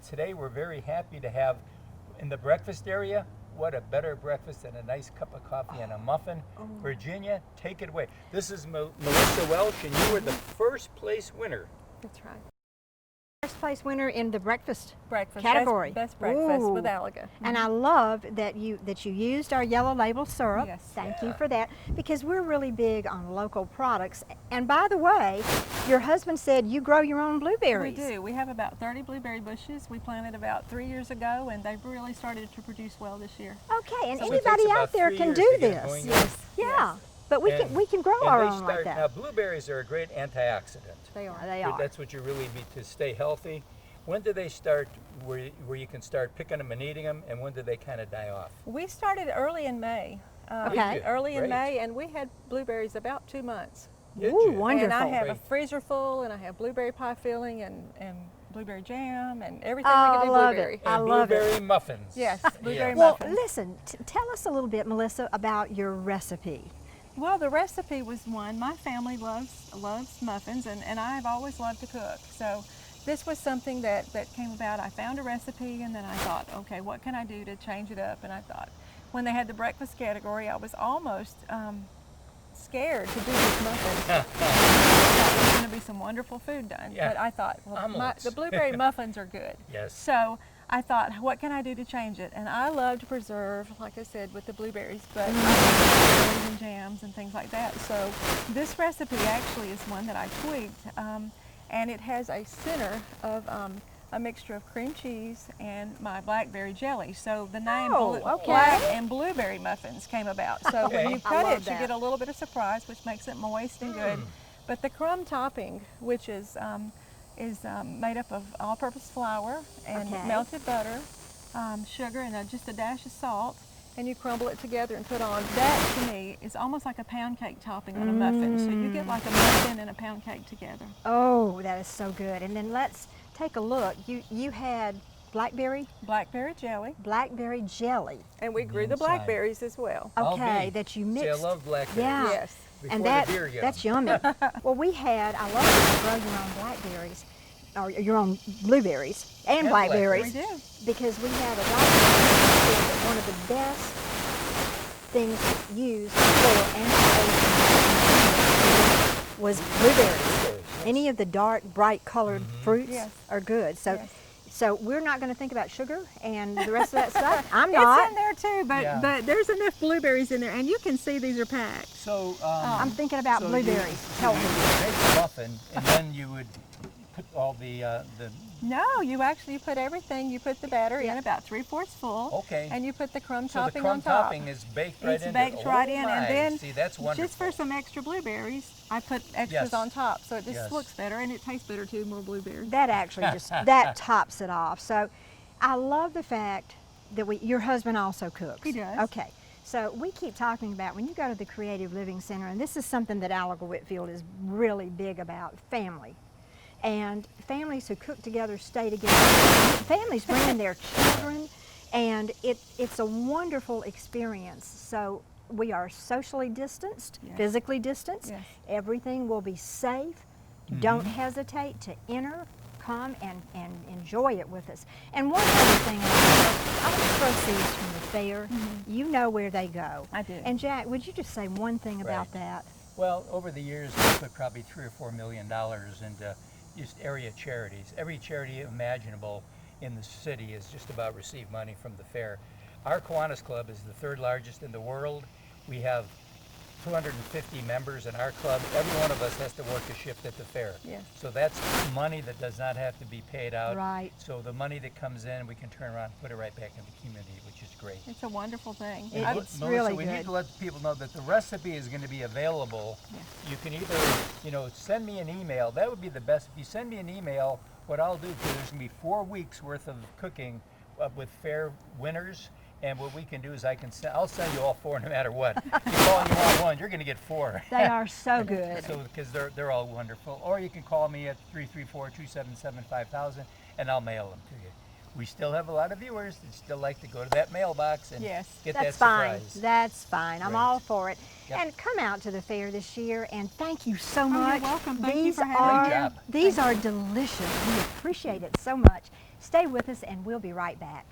today we're very happy to have in the breakfast area, what a better breakfast than a nice cup of coffee and a muffin. Virginia, take it away. This is Melissa Welch, and you were the first place winner. That's right. First place winner in the breakfast Breakfast category. Best breakfast Ooh. with Alaga. And I love that you used our yellow label syrup. Yes. Thank you for that, because we're really big on local products. And by the way, your husband said you grow your own blueberries. We do. We have about 30 blueberry bushes. We planted about 3 years ago, and they've really started to produce well this year. Okay, and So it takes anybody about out there 3 can years do to get this. going. Yes. Yeah, Yes. but we can grow our own like Now, that. blueberries are a great antioxidant. They are. They are. That's what you really need to stay healthy. When do they start where you can start picking them and eating them, and when do they kind of die off? We started early in May. Okay. Early in Great. May, and we had blueberries about 2 months. Did Ooh, you? wonderful. And I have a Great. freezer full, and I have blueberry pie filling and blueberry jam and everything Oh, we can do I love blueberry. it. I And love it. blueberry muffins. Yes, blueberry Yeah. Well, muffins. listen, tell us a little bit, Melissa, about your recipe. Well, the recipe was one. My family loves muffins, and I've always loved to cook. So this was something that came about. I found a recipe, and then I thought, okay, what can I do to change it up? And I thought, when they had the breakfast category, I was almost scared to do these muffins. I thought there was going to be some wonderful food done. Yeah. But I thought, well, Omelets. the blueberry muffins are good. Yes. So I thought, what can I do to change it? And I love to preserve, like I said, with the blueberries, but I love jellies and jams and things like that. So this recipe actually is one that I tweaked, and it has a center of a mixture of cream cheese and my blackberry jelly. So the name okay. Black and Blueberry Muffins came about. So Okay. when you I cut love it, you that. get a little bit of surprise, which makes it moist and good. But the crumb topping, which is made up of all-purpose flour and Okay. melted butter, sugar, and just a dash of salt, and you crumble it together and put on. That, to me, is almost like a pound cake topping on a muffin. So you get like a muffin and a pound cake together. Oh, that is so good. And then let's take a look. You had blackberry Blackberry jelly. And we grew the Inside. blackberries as well. I'll okay, be. that you See, mixed. I love blackberries. Yeah. Yes. Before And the deer get that's 'em. yummy. Well, I love that you grow your own blackberries, or your own blueberries and And blackberries. We do. Because we had a doctor who said that one of the best things used for anti-aging was blueberries. Blueberries, yes. Any of the dark, bright colored fruits Yes. are good. So, Yes. so we're not going to think about sugar and the rest of that stuff. I'm not. It's in there too, but Yeah. but there's enough blueberries in there, and you can see these are packed. So I'm thinking about so blueberries. You Tell me. would make the muffin, and then you would put all the No, you actually put everything. You put the batter Yeah. in about 3/4 full. Okay. And you put the crumb so the topping crumb on top. topping is baked right It's in. baked right in, and then see, that's wonderful. just for some extra blueberries, I put extras Yes. on top, so it just Yes. looks better and it tastes better too. More blueberries. That actually just that tops it off. So I love the fact that your husband also cooks. He does. Okay. So we keep talking about when you go to the Creative Living Center, and this is something that Alaga Whitfield is really big about, family. And families who cook together stay together. Families bring in their children, and it's a wonderful experience. So we are socially distanced, Yes. physically distanced. Yes. Everything will be safe. Don't hesitate to enter, come and enjoy it with us. And one other thing, all the proceeds from the fair, you know where they go. I do. And Jack, would you just say one thing about Right. that? Well, over the years, we put probably $3 or $4 million into just area charities. Every charity imaginable in the city is just about received money from the fair. Our Kiwanis Club is the 3rd largest in the world. We have 250 members in our club. Every one of us has to work a shift at the fair. Yes. So that's money that does not have to be paid out. Right. So the money that comes in, we can turn around and put it right back in the community, which is great. It's a wonderful thing. It- Mel- it's Melissa, really we good. need to let people know that the recipe is going to be available. Yes. You can either, send me an email. That would be the best. If you send me an email, what I'll do, because there's going to be 4 weeks worth of cooking with fair winners. And what we can do is I'll send you all 4 no matter what. If you call and you want one, you're going to get 4. They are so good. So because they're all wonderful. Or you can call me at 334-277-5000 and I'll mail them to you. we still have a lot of viewers that still like to go to that mailbox and Yes. get That's that fine. surprise. That's fine. I'm Right. all for it. Yep. And come out to the fair this year, and thank you so you're much. welcome. Thank you These for having are me. Great job. these are delicious. We appreciate it so much. Stay with us, and we'll be right back.